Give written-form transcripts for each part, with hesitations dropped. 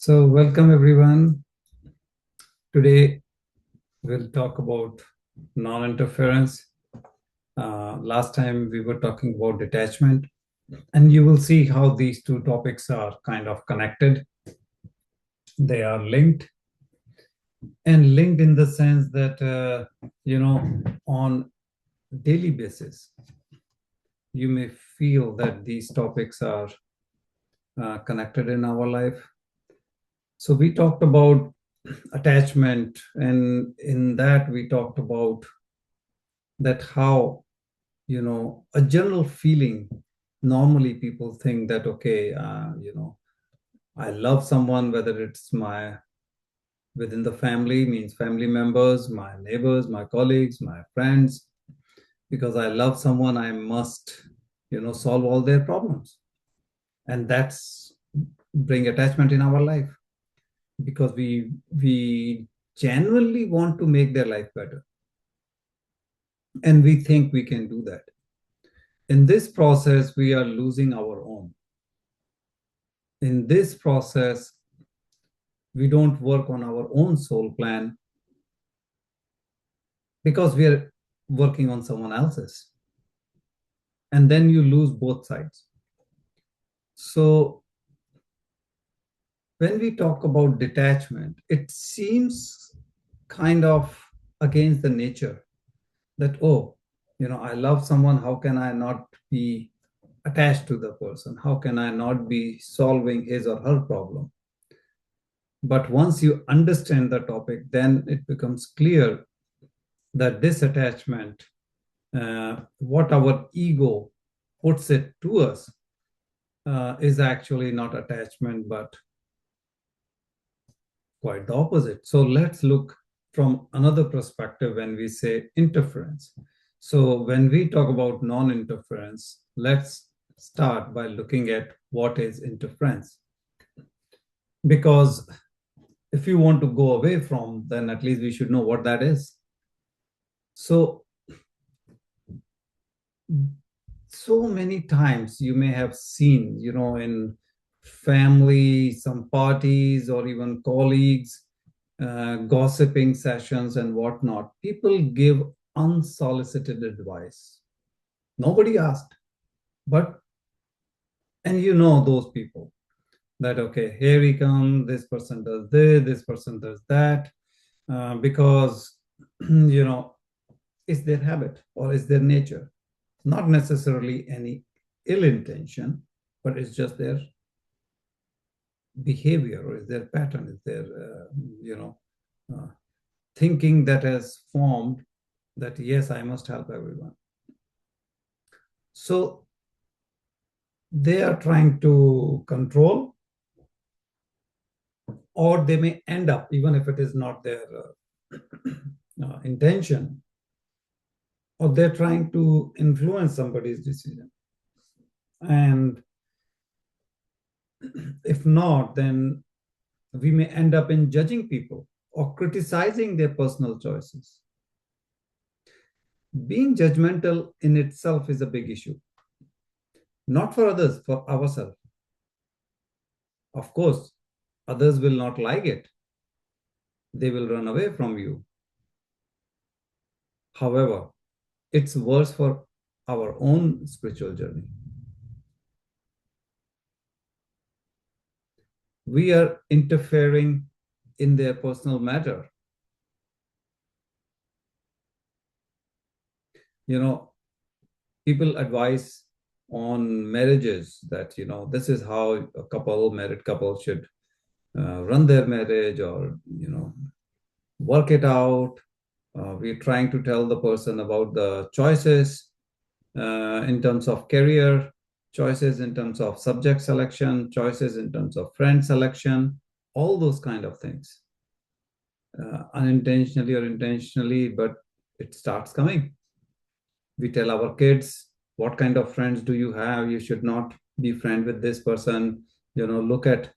So, welcome everyone. Today, we'll talk about non interference. Last time, we were talking about detachment, and you will see how these two topics are kind of connected. They are linked, and linked in the sense that, on daily basis, you may feel that these topics are connected in our life. So, we talked about attachment, and in that, we talked about that how a general feeling. Normally people think that, okay, I love someone, whether it's my within the family, means family members, my neighbors, my colleagues, my friends. Because I love someone, I must solve all their problems, and that's bring attachment in our life, because we genuinely want to make their life better, and we think we can do that. In this process, we are losing our own. In this process, we don't work on our own soul plan, because we are working on someone else's. And then you lose both sides. So when we talk about detachment, it seems kind of against the nature that, oh, I love someone. How can I not be attached to the person? How can I not be solving his or her problem? But once you understand the topic, then it becomes clear that this attachment, what our ego puts it to us, is actually not attachment, but quite the opposite. So let's look from another perspective when we say interference. So when we talk about non-interference, let's start by looking at what is interference. Because if you want to go away from, then at least we should know what that is. So many times you may have seen, in family, some parties, or even colleagues, gossiping sessions and whatnot, people give unsolicited advice. Nobody asked, but, and those people that, okay, here we come, this person does this person does that, because, it's their habit or it's their nature. Not necessarily any ill intention, but it's just their behavior, or is their pattern, is their uh, thinking that has formed, that yes, I must help everyone. So they are trying to control, or they may end up, even if it is not their intention, or they're trying to influence somebody's decision. And if not, then we may end up in judging people or criticizing their personal choices. Being judgmental in itself is a big issue, not for others, for ourselves. Of course, others will not like it, they will run away from you. However, it's worse for our own spiritual journey. We are interfering in their personal matter. People advise on marriages that, this is how married couple should run their marriage, or, work it out. We're trying to tell the person about the choices in terms of career, choices in terms of subject selection, choices in terms of friend selection, all those kind of things, unintentionally or intentionally, but it starts coming. We tell our kids, what kind of friends do you have? You should not be friend with this person. Look at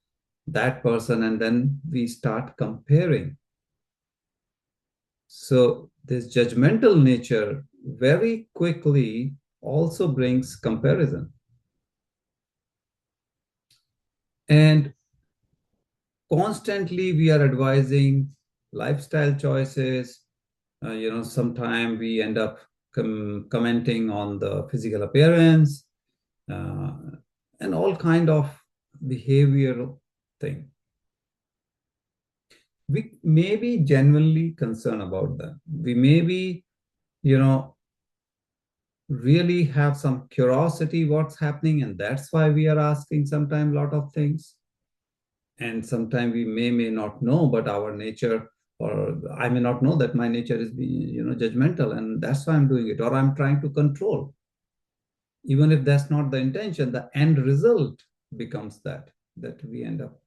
that person, and then we start comparing. So this judgmental nature very quickly also brings comparison. And constantly we are advising lifestyle choices. Sometimes we end up commenting on the physical appearance, uh, and all kind of behavioral thing. We may be genuinely concerned about them. We may be, you know, really have some curiosity what's happening, and that's why we are asking sometimes a lot of things. And sometimes we may not know, but our nature, or I may not know that my nature is being, judgmental, and that's why I'm doing it, or I'm trying to control. Even if that's not the intention, the end result becomes that we end up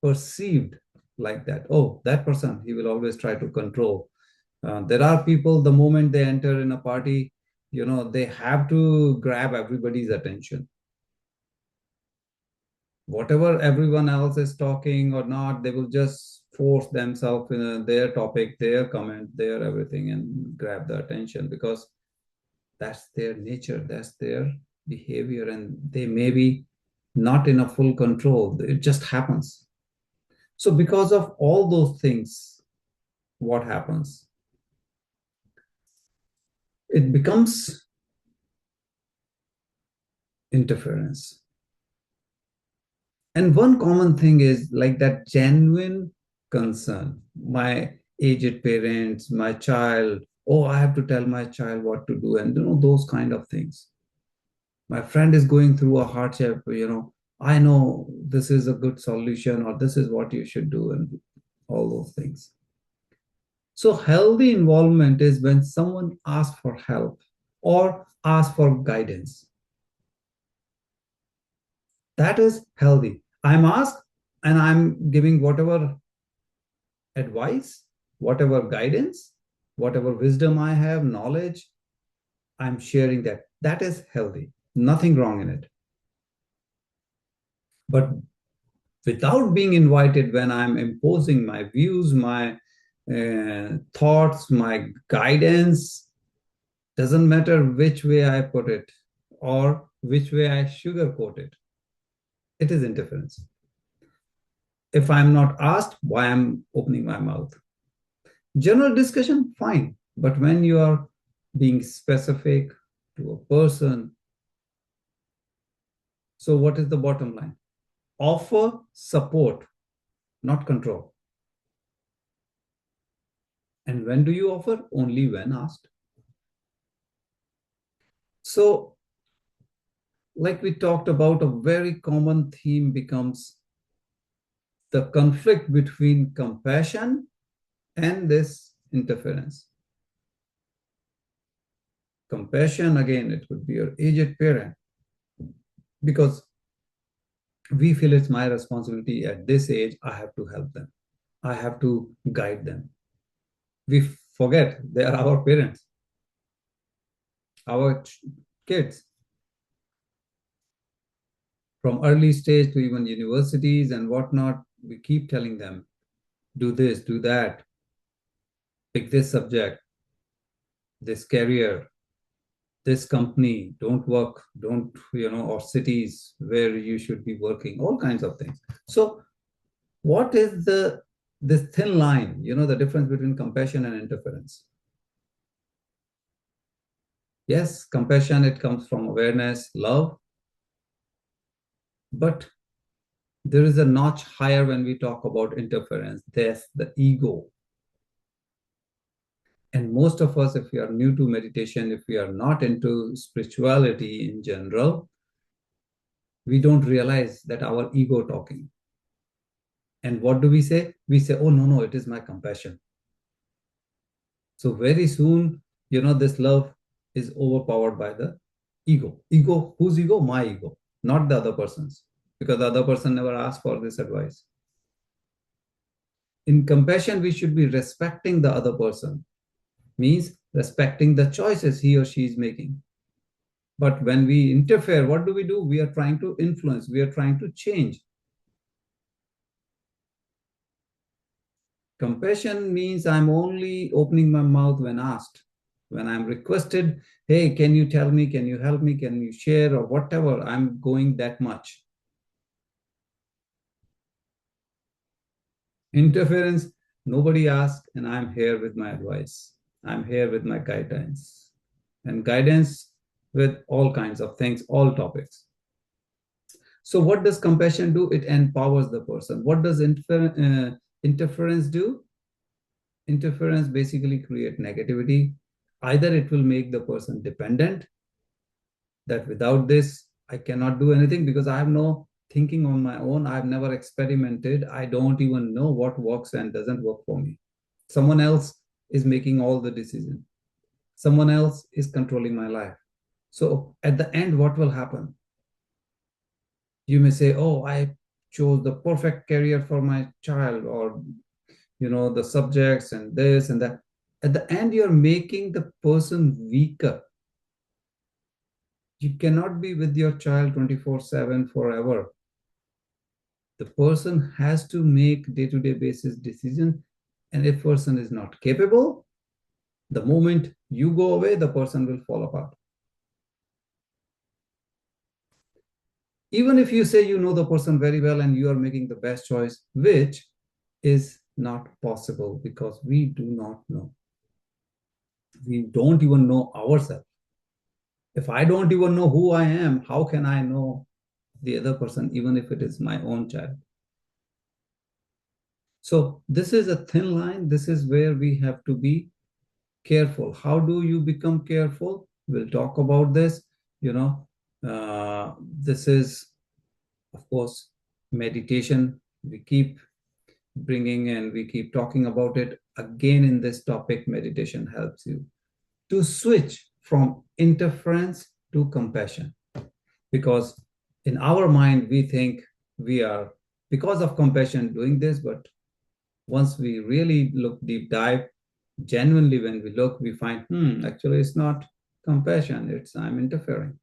perceived like that. Oh, that person, he will always try to control. There are people, the moment they enter in a party, they have to grab everybody's attention. Whatever everyone else is talking or not, they will just force themselves in their topic, their comment, their everything, and grab the attention, because that's their nature, that's their behavior, and they may be not in a full control. It just happens. So because of all those things, what happens? It becomes interference. And one common thing is like that genuine concern. My aged parents, my child, oh, I have to tell my child what to do, and those kind of things. My friend is going through a hardship, I know this is a good solution, or this is what you should do, and all those things. So healthy involvement is when someone asks for help or asks for guidance. That is healthy. I'm asked and I'm giving whatever advice, whatever guidance, whatever wisdom I have, knowledge, I'm sharing that. That is healthy. Nothing wrong in it. But without being invited, when I'm imposing my views, my thoughts, my guidance, doesn't matter which way I put it or which way I sugarcoat it, it is interference. If I'm not asked, why I'm opening my mouth? General discussion, fine. But when you are being specific to a person, so what is the bottom line? Offer support, not control. And when do you offer? Only when asked. So, like we talked about, a very common theme becomes the conflict between compassion and this interference. Compassion, again, it could be your aged parent, because we feel it's my responsibility at this age, I have to help them, I have to guide them. We forget they are our parents, our kids, from early stage to even universities and whatnot. We keep telling them, do this, do that, pick this subject, this career, this company, don't work, don't, or cities where you should be working, all kinds of things. So what is this thin line, the difference between compassion and interference? Yes, compassion, it comes from awareness, love, but there is a notch higher when we talk about interference. There's the ego. And most of us, if we are new to meditation, if we are not into spirituality in general, we don't realize that our ego talking. And what do we say? We say, oh, no, it is my compassion. So very soon, this love is overpowered by the ego. Ego, whose ego? My ego, not the other person's, because the other person never asked for this advice. In compassion, we should be respecting the other person, means respecting the choices he or she is making. But when we interfere, what do? We are trying to influence, we are trying to change. Compassion means I'm only opening my mouth when asked, when I'm requested, hey, can you tell me, can you help me, can you share, or whatever, I'm going that much. Interference, nobody asked, and I'm here with my advice. I'm here with my guidance. And guidance with all kinds of things, all topics. So, what does compassion do? It empowers the person. What does interference do? Interference basically create negativity. Either it will make the person dependent, that without this, I cannot do anything because I have no thinking on my own. I've never experimented. I don't even know what works and doesn't work for me. Someone else is making all the decision. Someone else is controlling my life. So at the end, what will happen? You may say, oh, I chose the perfect career for my child, or the subjects and this and that. At the end, you're making the person weaker. You cannot be with your child 24/7 forever. The person has to make day-to-day basis decisions, and if person is not capable, the moment you go away, the person will fall apart. Even if you say you know the person very well and you are making the best choice, which is not possible because we do not know. We don't even know ourselves. If I don't even know who I am, how can I know the other person, even if it is my own child? So this is a thin line. This is where we have to be careful. How do you become careful? We'll talk about this. This is, of course, meditation. We keep bringing and we keep talking about it. Again, in this topic, meditation helps you to switch from interference to compassion. Because in our mind, we think we are, because of compassion, doing this, but once we really look deep dive, genuinely when we look, we find, actually it's not compassion, it's I'm interfering.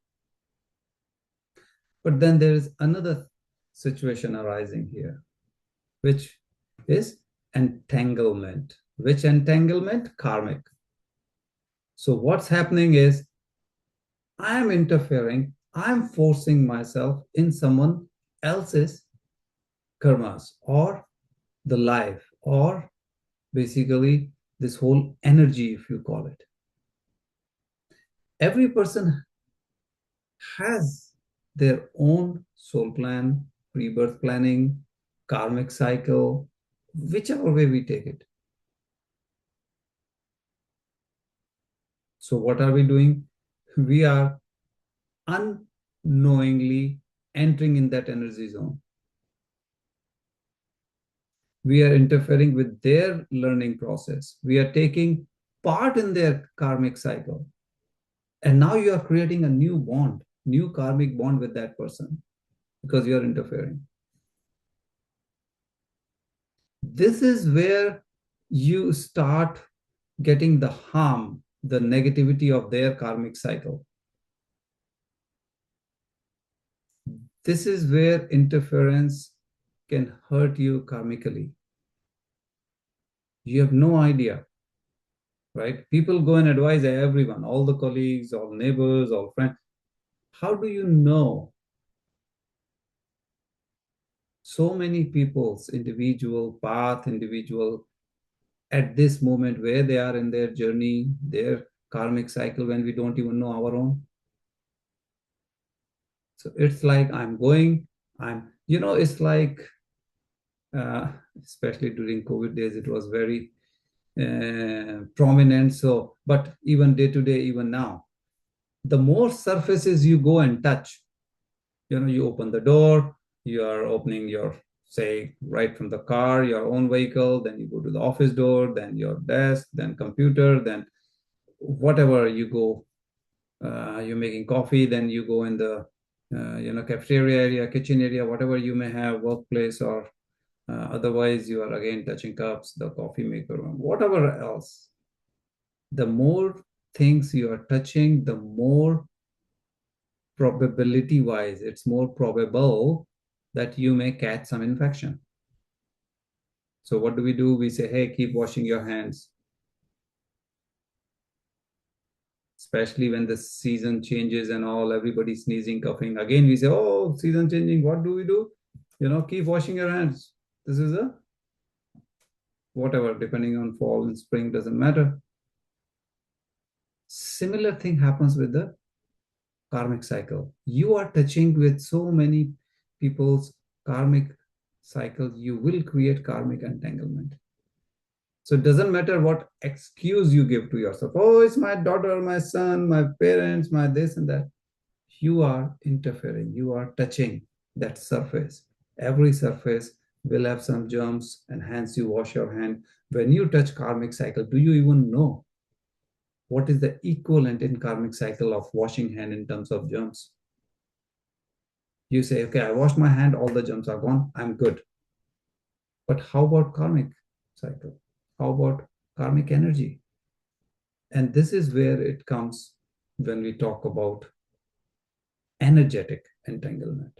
But then there is another situation arising here, which is entanglement. Which entanglement? Karmic. So what's happening is I'm interfering, I'm forcing myself in someone else's karmas or the life, or basically this whole energy, if you call it. Every person has their own soul plan, rebirth planning, karmic cycle, whichever way we take it. So, what are we doing? We are unknowingly entering in that energy zone. We are interfering with their learning process. We are taking part in their karmic cycle. And now you are creating a new bond, new karmic bond with that person because you are interfering. This is where you start getting the harm, the negativity of their karmic cycle. This is where interference can hurt you karmically. You have no idea, right? People go and advise everyone, all the colleagues, all neighbors, all friends. How do you know? So many people's individual path, individual at this moment where they are in their journey, their karmic cycle, when we don't even know our own. So it's like it's like, especially during COVID days, it was very prominent. So, but even day to day, even now, the more surfaces you go and touch, you open the door, you are opening your, say, right from the car, your own vehicle, then you go to the office door, then your desk, then computer, then whatever you go, you're making coffee, then you go in the cafeteria area, kitchen area, whatever you may have, workplace, or otherwise you are again touching cups, the coffee maker, whatever else. The more things you are touching, the more probability wise, it's more probable that you may catch some infection. So what do? We say, hey, keep washing your hands. Especially when the season changes and all, everybody sneezing, coughing. Again, we say, oh, season changing. What do? Keep washing your hands. This is a whatever, depending on fall and spring, doesn't matter. Similar thing happens with the karmic cycle. You are touching with so many people's karmic cycle, you will create karmic entanglement. So it doesn't matter what excuse you give to yourself. Oh, it's my daughter, my son, my parents, my this and that. You are interfering, you are touching that surface. Every surface will have some germs, and hence you wash your hand. When you touch karmic cycle, do you even know what is the equivalent in karmic cycle of washing hand in terms of germs? You say, okay, I washed my hand, all the germs are gone, I'm good. But how about karmic cycle? How about karmic energy? And this is where it comes when we talk about energetic entanglement.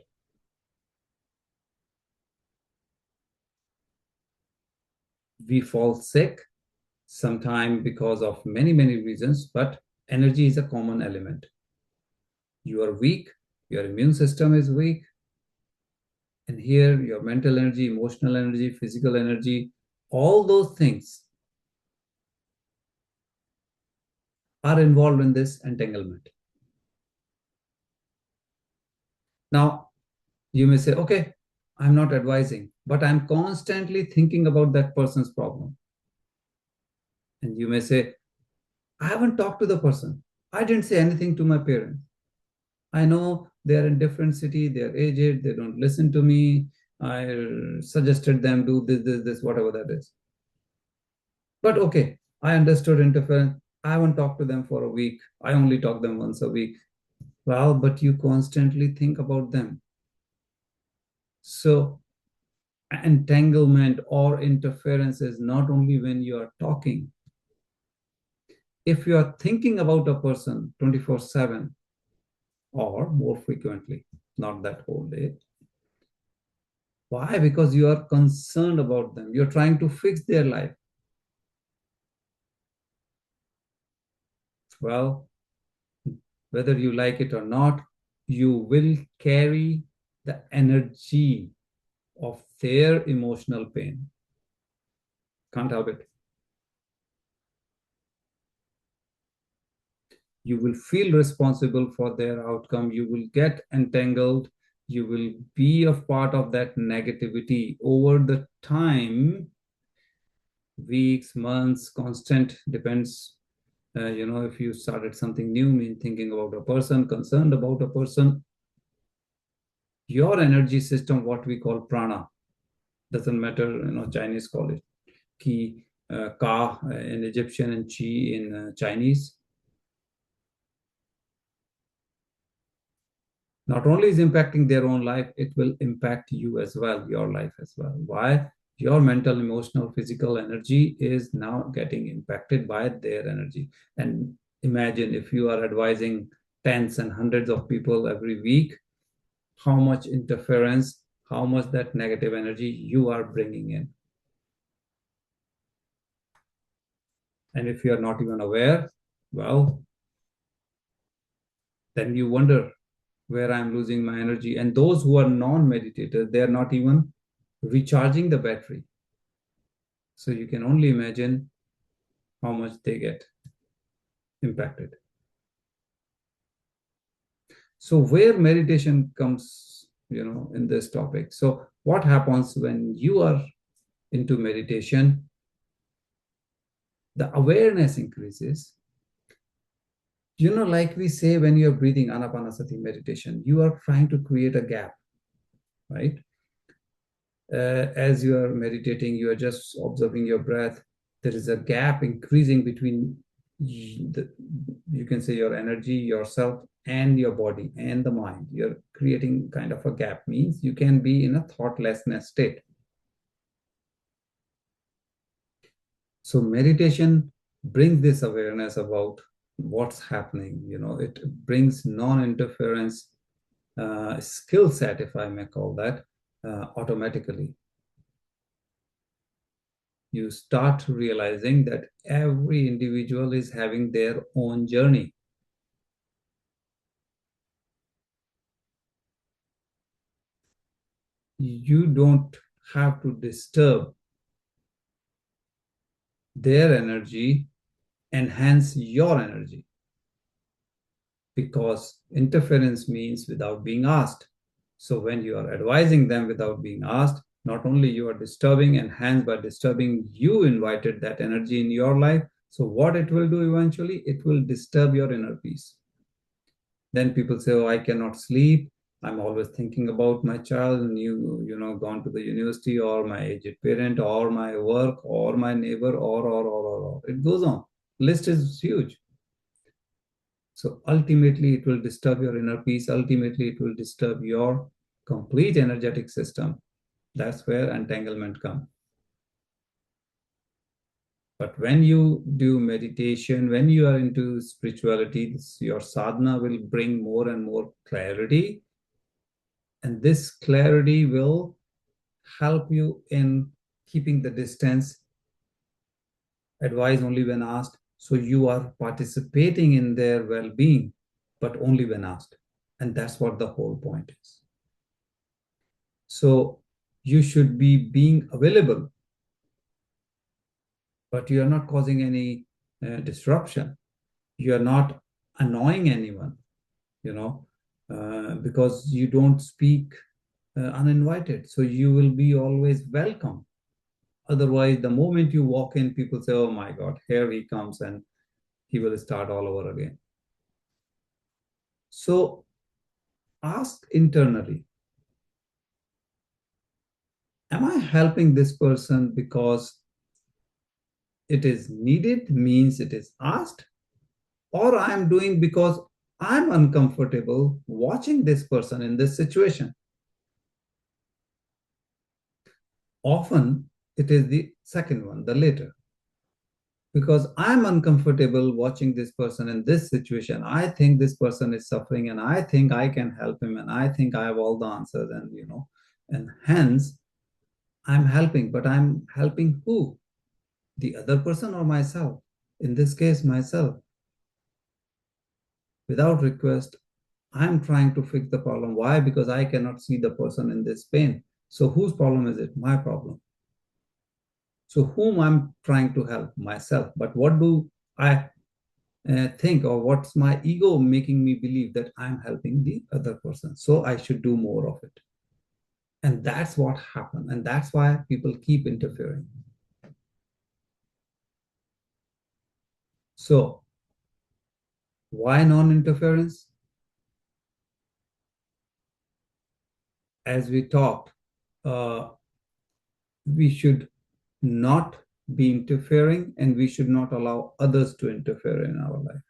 We fall sick sometime because of many, many reasons, but energy is a common element. You are weak, your immune system is weak, and here your mental energy, emotional energy, physical energy, all those things are involved in this entanglement. Now, you may say, okay, I'm not advising, but I'm constantly thinking about that person's problem. And you may say, I haven't talked to the person. I didn't say anything to my parents. I know they're in different city, they're aged, they don't listen to me. I suggested them do this, whatever that is. But okay, I understood interference. I haven't talked to them for a week. I only talk to them once a week. Well, but you constantly think about them. So entanglement or interference is not only when you are talking. If you are thinking about a person 24/7 or more frequently, not that whole day, why? Because you are concerned about them. You're trying to fix their life. Well, whether you like it or not, you will carry the energy of their emotional pain. Can't help it. You will feel responsible for their outcome. You will get entangled. You will be a part of that negativity over the time, weeks, months, constant, depends. If you started something new, mean thinking about a person, concerned about a person, your energy system, what we call prana, doesn't matter, Chinese call it ki, ka in Egyptian and chi in Chinese. Not only is impacting their own life, it will impact you as well, your life as well. Why? Your mental, emotional, physical energy is now getting impacted by their energy. And imagine if you are advising tens and hundreds of people every week, how much interference, how much that negative energy you are bringing in. And if you are not even aware, well, then you wonder where I'm losing my energy. And those who are non-meditators, they're not even recharging the battery. So you can only imagine how much they get impacted. So where meditation comes, in this topic. So what happens when you are into meditation? The awareness increases. Like we say, when you're breathing anapanasati meditation, you are trying to create a gap, right? As you are meditating, you are just observing your breath. There is a gap increasing between you can say your energy, yourself, and your body and the mind. You're creating kind of a gap, means you can be in a thoughtlessness state. So meditation brings this awareness about what's happening. It brings non-interference skill set, if I may call that, automatically. You start realizing that every individual is having their own journey. You don't have to disturb their energy enhance your energy, because interference means without being asked. So when you are advising them without being asked, not only you are disturbing, and hence by disturbing, you invited that energy in your life. So what it will do eventually, it will disturb your inner peace. Then people say, oh, I cannot sleep. I'm always thinking about my child, and gone to the university, or my aged parent, or my work, or my neighbor, or. It goes on. List is huge. So ultimately, it will disturb your inner peace. Ultimately, it will disturb your complete energetic system. That's where entanglement comes. But when you do meditation, when you are into spirituality, your sadhana will bring more and more clarity. And this clarity will help you in keeping the distance, advise only when asked. So you are participating in their well being, but only when asked. And that's what the whole point is. So you should be being available, but you are not causing any disruption. You are not annoying anyone, because you don't speak uninvited. So you will be always welcome. Otherwise, the moment you walk in, people say, oh my God, here he comes, and he will start all over again. So ask internally, am I helping this person because it is needed, means it is asked, or I am doing because I'm uncomfortable watching this person in this situation? Often it is the second one, the later. Because I'm uncomfortable watching this person in this situation. I think this person is suffering, and I think I can help him, and I think I have all the answers, and hence I'm helping. But I'm helping who? The other person or myself? In this case, myself. Without request, I'm trying to fix the problem. Why? Because I cannot see the person in this pain. So whose problem is it? My problem. So whom I'm trying to help? Myself. But what do I think, or what's my ego making me believe that I'm helping the other person? So I should do more of it. And that's what happened. And that's why people keep interfering. So why non-interference? As we talked, uh, we should not be interfering, and we should not allow others to interfere in our life.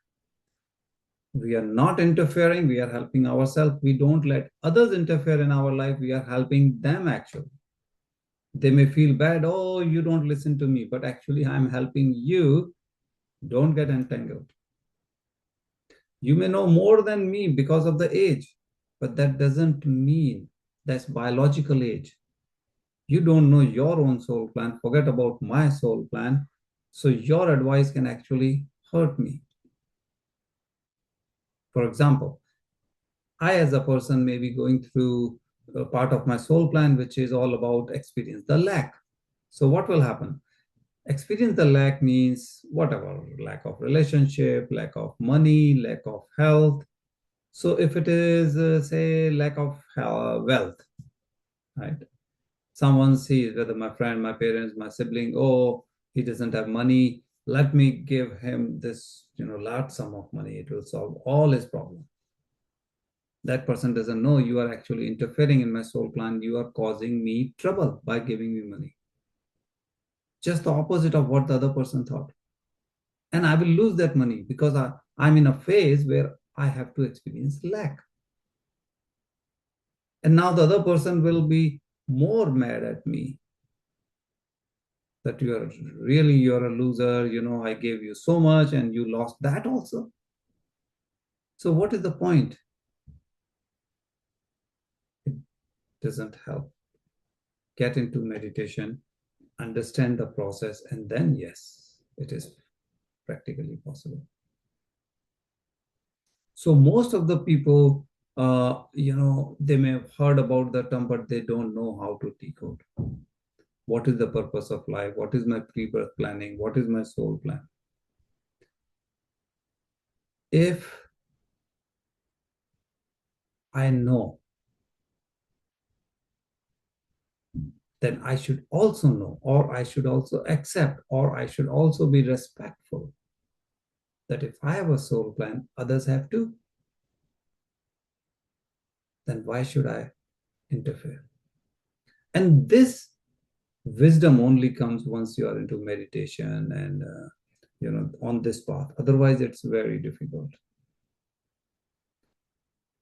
We are not interfering, we are helping ourselves. We don't let others interfere in our life, we are helping them actually. They may feel bad, oh, you don't listen to me, but actually I'm helping you. Don't get entangled. You may know more than me because of the age, but that doesn't mean that's biological age. You don't know your own soul plan. Forget about my soul plan. So your advice can actually hurt me. For example, I, as a person, may be going through a part of my soul plan, which is all about experience the lack. So what will happen? Experience the lack means whatever, lack of relationship, lack of money, lack of health. So if it is, say, lack of wealth, right? Someone sees, whether my friend, my parents, my sibling, oh, he doesn't have money. Let me give him this, large sum of money. It will solve all his problems. That person doesn't know you are actually interfering in my soul plan. You are causing me trouble by giving me money. Just the opposite of what the other person thought. And I will lose that money because I'm in a phase where I have to experience lack. And now the other person will be more mad at me that you're a loser. I gave you so much and you lost that also. So what is the point? It doesn't help. Get into meditation, understand the process, and then yes, it is practically possible. So most of the people, they may have heard about the term, but they don't know how to decode. What is the purpose of life? What is my pre-birth planning? What is my soul plan? If I know, then I should also know, or I should also accept, or I should also be respectful that if I have a soul plan, others have too. Then why should I interfere? And this wisdom only comes once you are into meditation and on this path. Otherwise, it's very difficult.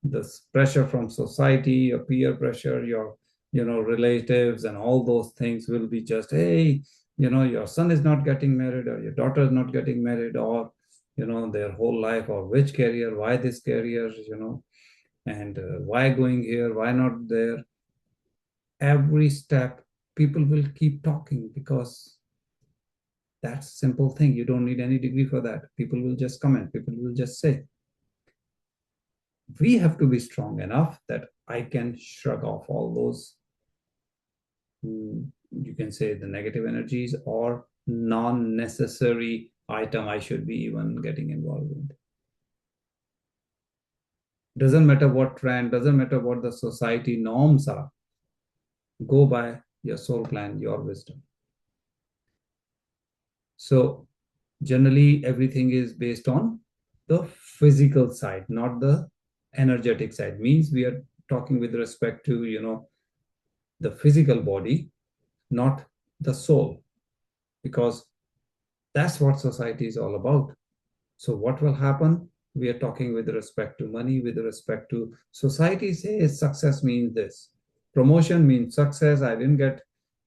This pressure from society, your peer pressure, your relatives, and all those things will be just, hey, your son is not getting married, or your daughter is not getting married, or their whole life, or which career, why this career, and why going here, why not there. Every step, people will keep talking because that's a simple thing. You don't need any degree for that. People will just comment, people will just say. We have to be strong enough that I can shrug off all those, you can say, the negative energies or non-necessary item I should be even getting involved in. Doesn't matter what trend, doesn't matter what the society norms are. Go by your soul plan, your wisdom. So generally everything is based on the physical side, not the energetic side. Means we are talking with respect to the physical body, not the soul, because that's what society is all about. So what will happen? We are talking with respect to money, with respect to society says success means this. Promotion means success. I didn't get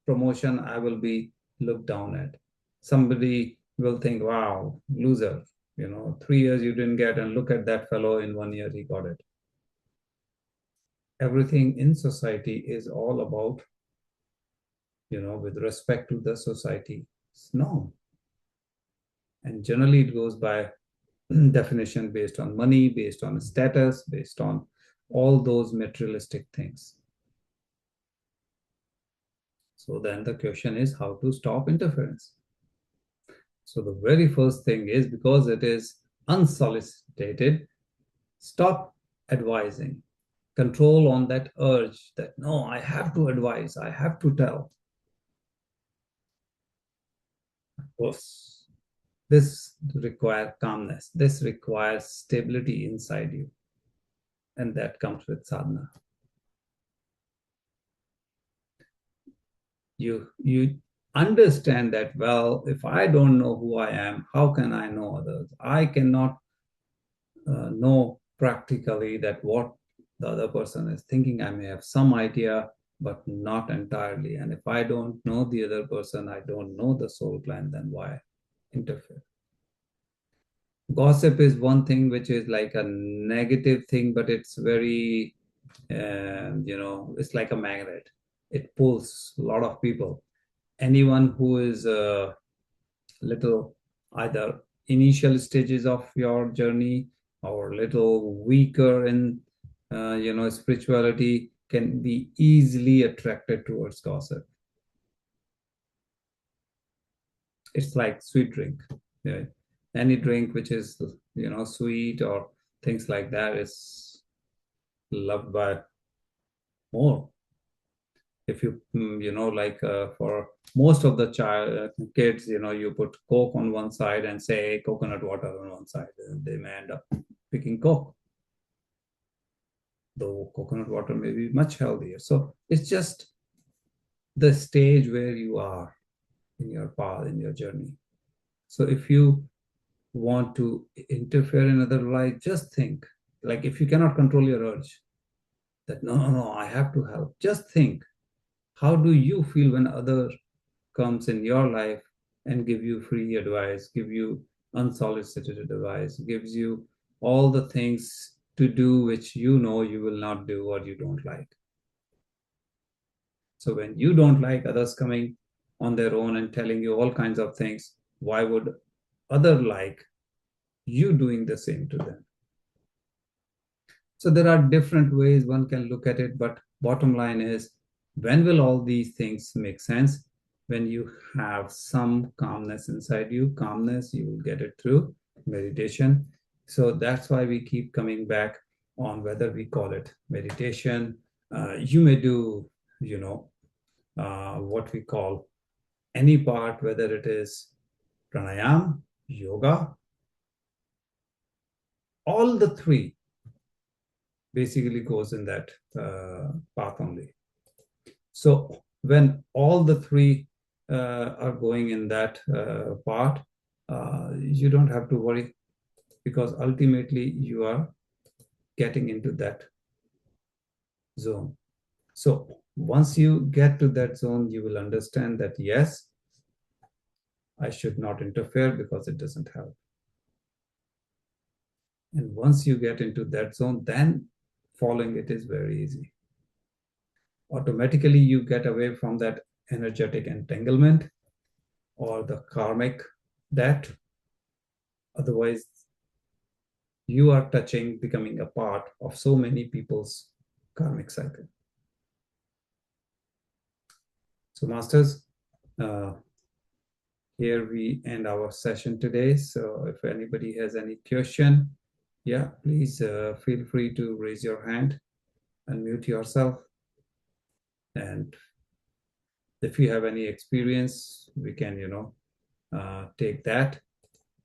promotion, I will be looked down at. Somebody will think, wow, loser. 3 years you didn't get, and look at that fellow, in 1 year he got it. Everything in society is all about, with respect to the society's norm. And generally it goes by definition based on money, based on status, based on all those materialistic things. So then the question is how to stop interference. So the very first thing is, because it is unsolicited, stop advising. Control on that urge that, no, I have to advise, I have to tell. Of course, this requires calmness. This requires stability inside you. And that comes with sadhana. You understand that, well, if I don't know who I am, how can I know others? I cannot know practically that what the other person is thinking. I may have some idea, but not entirely. And if I don't know the other person, I don't know the soul plan, then why interfere? Gossip is one thing which is like a negative thing, but it's very, it's like a magnet. It pulls a lot of people. Anyone who is little either initial stages of your journey or little weaker in spirituality can be easily attracted towards gossip. It's like sweet drink. Yeah. Any drink which is sweet or things like that is loved by more. If you like for most of the kids, you put Coke on one side and say coconut water on one side, they may end up picking Coke, though coconut water may be much healthier. So it's just the stage where you are in your path, in your journey. So if you want to interfere in other life, just think, like, if you cannot control your urge that no, I have to help, just think, how do you feel when other comes in your life and give you free advice, give you unsolicited advice, gives you all the things to do which you know you will not do or you don't like. So when you don't like others coming on their own and telling you all kinds of things, why would other like you doing the same to them? So there are different ways one can look at it, but bottom line is, when will all these things make sense? when you have some calmness inside you. Calmness, you will get it through meditation. So that's why we keep coming back on whether we call it meditation. You may do, what we call any part, whether it is pranayam, yoga, all the three basically goes in that path only. So when all the three are going in that part, you don't have to worry, because ultimately you are getting into that zone. So once you get to that zone, you will understand that yes, I should not interfere because it doesn't help. And once you get into that zone, then following it is very easy. Automatically, you get away from that energetic entanglement or the karmic debt. Otherwise, you are touching, becoming a part of so many people's karmic cycle. So, Masters, uh, here we end our session today. So, if anybody has any question, yeah, please feel free to raise your hand, unmute yourself, and if you have any experience, we can, take that.